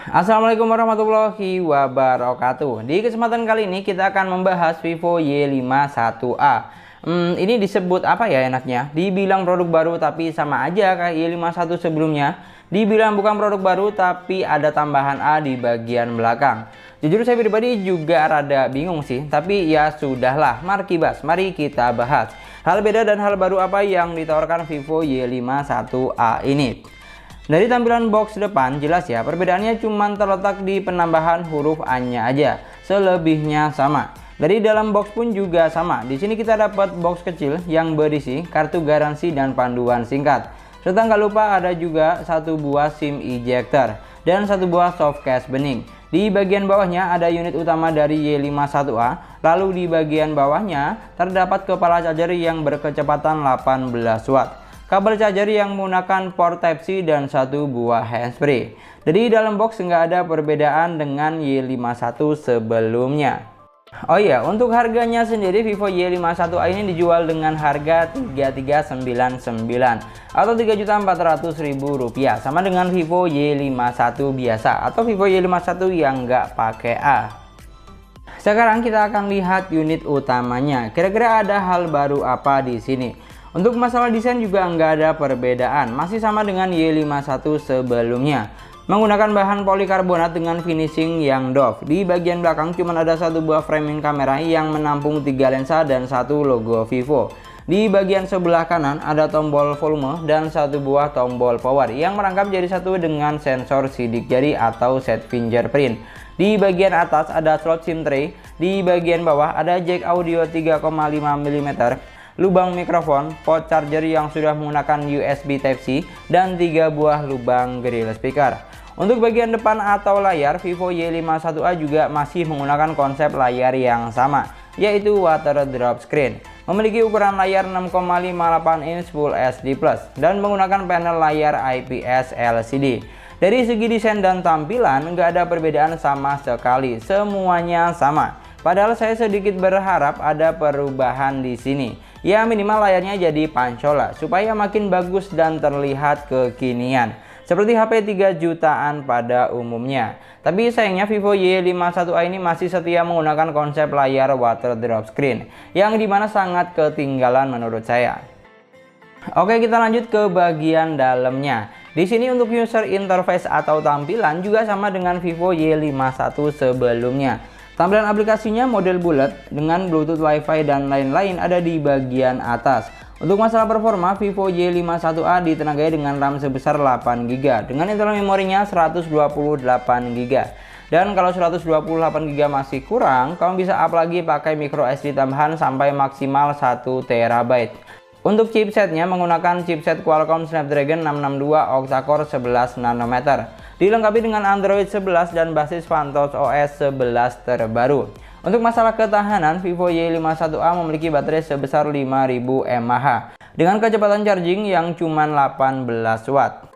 Assalamualaikum warahmatullahi wabarakatuh. Di kesempatan kali ini kita akan membahas Vivo Y51A. Ini disebut apa ya enaknya? Dibilang produk baru tapi sama aja kayak Y51 sebelumnya. Dibilang bukan produk baru tapi ada tambahan A di bagian belakang. Jujur saya pribadi juga rada bingung sih, tapi ya sudahlah, mari kita bahas. Hal beda dan hal baru apa yang ditawarkan Vivo Y51A ini. Dari tampilan box depan jelas ya, perbedaannya cuma terletak di penambahan huruf A-nya aja. Selebihnya sama. Dari dalam box pun juga sama. Di sini kita dapat box kecil yang berisi kartu garansi dan panduan singkat. Serta nggak lupa ada juga satu buah SIM ejector dan satu buah soft case bening. Di bagian bawahnya ada unit utama dari Y51A. Lalu di bagian bawahnya terdapat kepala charger yang berkecepatan 18 watt. Kabel charger yang menggunakan port Type-C dan satu buah handsfree. Jadi dalam box nggak ada perbedaan dengan Y51 sebelumnya. Oh iya, untuk harganya sendiri Vivo Y51A ini dijual dengan harga 3399 atau Rp3.400.000, sama dengan Vivo Y51 biasa atau Vivo Y51 yang nggak pakai A. Sekarang kita akan lihat unit utamanya. Kira-kira ada hal baru apa di sini? Untuk masalah desain juga nggak ada perbedaan, masih sama dengan Y51 sebelumnya. Menggunakan bahan polikarbonat dengan finishing yang doff. Di bagian belakang cuma ada satu buah framing kamera yang menampung 3 lensa dan satu logo Vivo. Di bagian sebelah kanan ada tombol volume dan satu buah tombol power yang merangkap jadi satu dengan sensor sidik jari atau set fingerprint. Di bagian atas ada slot SIM tray, di bagian bawah ada jack audio 3,5 mm, lubang mikrofon, port charger yang sudah menggunakan USB Type-C, dan 3 buah lubang grill speaker. Untuk bagian depan atau layar, Vivo Y51A juga masih menggunakan konsep layar yang sama, yaitu water drop screen. Memiliki ukuran layar 6,58 inch Full HD+, dan menggunakan panel layar IPS LCD. Dari segi desain dan tampilan, nggak ada perbedaan sama sekali, semuanya sama. Padahal saya sedikit berharap ada perubahan di sini. Ya minimal layarnya jadi pancola supaya makin bagus dan terlihat kekinian. Seperti HP 3 jutaan pada umumnya. Tapi sayangnya Vivo Y51A ini masih setia menggunakan konsep layar water drop screen, yang dimana sangat ketinggalan menurut saya. Oke, kita lanjut ke bagian dalamnya. Di sini untuk user interface atau tampilan juga sama dengan Vivo Y51 sebelumnya. Tampilan aplikasinya model bulat dengan Bluetooth, Wi-Fi, dan lain-lain ada di bagian atas. Untuk masalah performa, Vivo Y51A ditenagai dengan RAM sebesar 8GB dengan internal memorinya 128GB. Dan kalau 128GB masih kurang, kamu bisa up lagi pakai micro SD tambahan sampai maksimal 1TB. Untuk chipsetnya menggunakan chipset Qualcomm Snapdragon 662 octa-core 11nm. Dilengkapi dengan Android 11 dan basis Phantos OS 11 terbaru. Untuk masalah ketahanan, Vivo Y51A memiliki baterai sebesar 5000 mAh dengan kecepatan charging yang cuma 18 watt.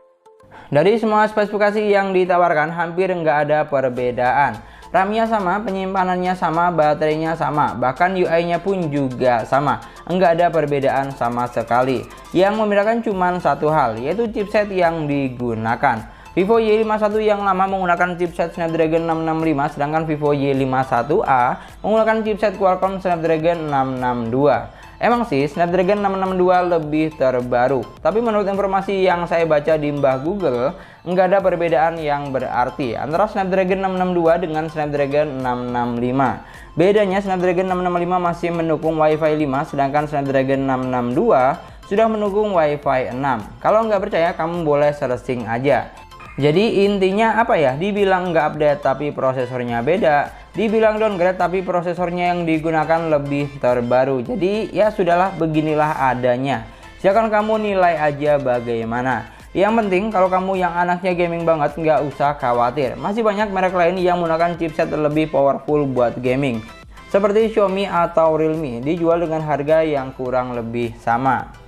Dari semua spesifikasi yang ditawarkan hampir nggak ada perbedaan. RAM-nya sama, penyimpanannya sama, baterainya sama, bahkan UI-nya pun juga sama. Enggak ada perbedaan sama sekali. Yang membedakan cuma satu hal, yaitu chipset yang digunakan. Vivo Y51 yang lama menggunakan chipset Snapdragon 665, sedangkan Vivo Y51A menggunakan chipset Qualcomm Snapdragon 662. Emang sih Snapdragon 662 lebih terbaru, tapi menurut informasi yang saya baca di Mbah Google, nggak ada perbedaan yang berarti antara Snapdragon 662 dengan Snapdragon 665. Bedanya Snapdragon 665 masih mendukung Wi-Fi 5, sedangkan Snapdragon 662 sudah mendukung Wi-Fi 6. Kalau nggak percaya, kamu boleh searching aja. Jadi intinya apa ya, dibilang nggak update tapi prosesornya beda, dibilang downgrade tapi prosesornya yang digunakan lebih terbaru. Jadi ya sudahlah, beginilah adanya. Silakan kamu nilai aja bagaimana. Yang penting kalau kamu yang anaknya gaming banget, nggak usah khawatir. Masih banyak merek lain yang menggunakan chipset lebih powerful buat gaming, seperti Xiaomi atau Realme, dijual dengan harga yang kurang lebih sama.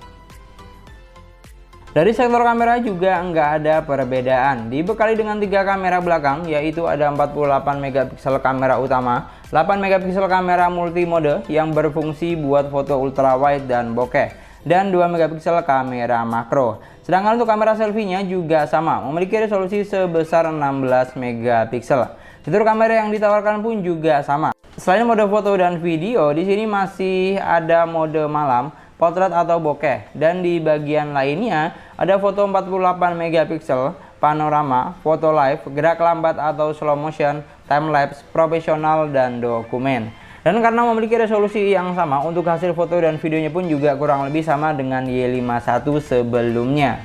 Dari sektor kamera juga nggak ada perbedaan. Dibekali dengan 3 kamera belakang, yaitu ada 48 megapiksel kamera utama, 8 megapiksel kamera multimode yang berfungsi buat foto ultrawide dan bokeh, dan 2 megapiksel kamera makro. Sedangkan untuk kamera selfie-nya juga sama, memiliki resolusi sebesar 16 megapiksel. Fitur kamera yang ditawarkan pun juga sama. Selain mode foto dan video, di sini masih ada mode malam, potret atau bokeh, dan di bagian lainnya ada foto 48 megapiksel, panorama, foto live, gerak lambat atau slow motion, time lapse, profesional, dan dokumen. Dan karena memiliki resolusi yang sama, untuk hasil foto dan videonya pun juga kurang lebih sama dengan Y51 sebelumnya.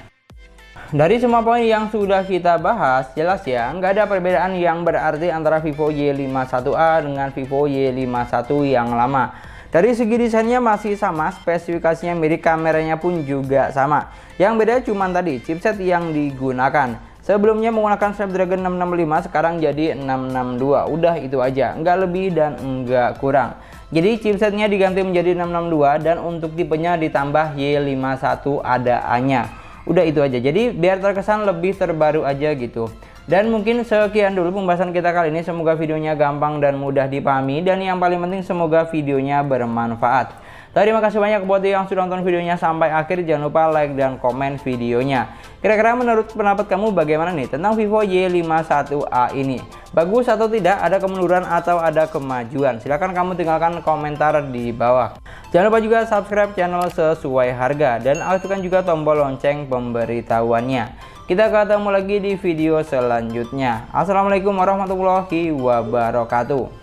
Dari semua poin yang sudah kita bahas, jelas ya, nggak ada perbedaan yang berarti antara Vivo Y51A dengan Vivo Y51 yang lama. Dari segi desainnya masih sama, spesifikasinya mirip, kameranya pun juga sama. Yang beda cuma tadi, chipset yang digunakan. Sebelumnya menggunakan Snapdragon 665, sekarang jadi 662. Udah itu aja, nggak lebih dan nggak kurang. Jadi chipsetnya diganti menjadi 662 dan untuk tipenya ditambah Y51 ada A-nya. Udah itu aja, jadi biar terkesan lebih terbaru aja gitu. Dan mungkin sekian dulu pembahasan kita kali ini. Semoga videonya gampang dan mudah dipahami, dan yang paling penting semoga videonya bermanfaat. Terima kasih banyak buat yang sudah nonton videonya sampai akhir. Jangan lupa like dan komen videonya. Kira-kira menurut pendapat kamu bagaimana nih tentang Vivo Y51A ini? Bagus atau tidak? Ada kemunduran atau ada kemajuan? Silahkan kamu tinggalkan komentar di bawah. Jangan lupa juga subscribe channel sesuai harga dan aktifkan juga tombol lonceng pemberitahuannya. Kita ketemu lagi di video selanjutnya. Assalamualaikum warahmatullahi wabarakatuh.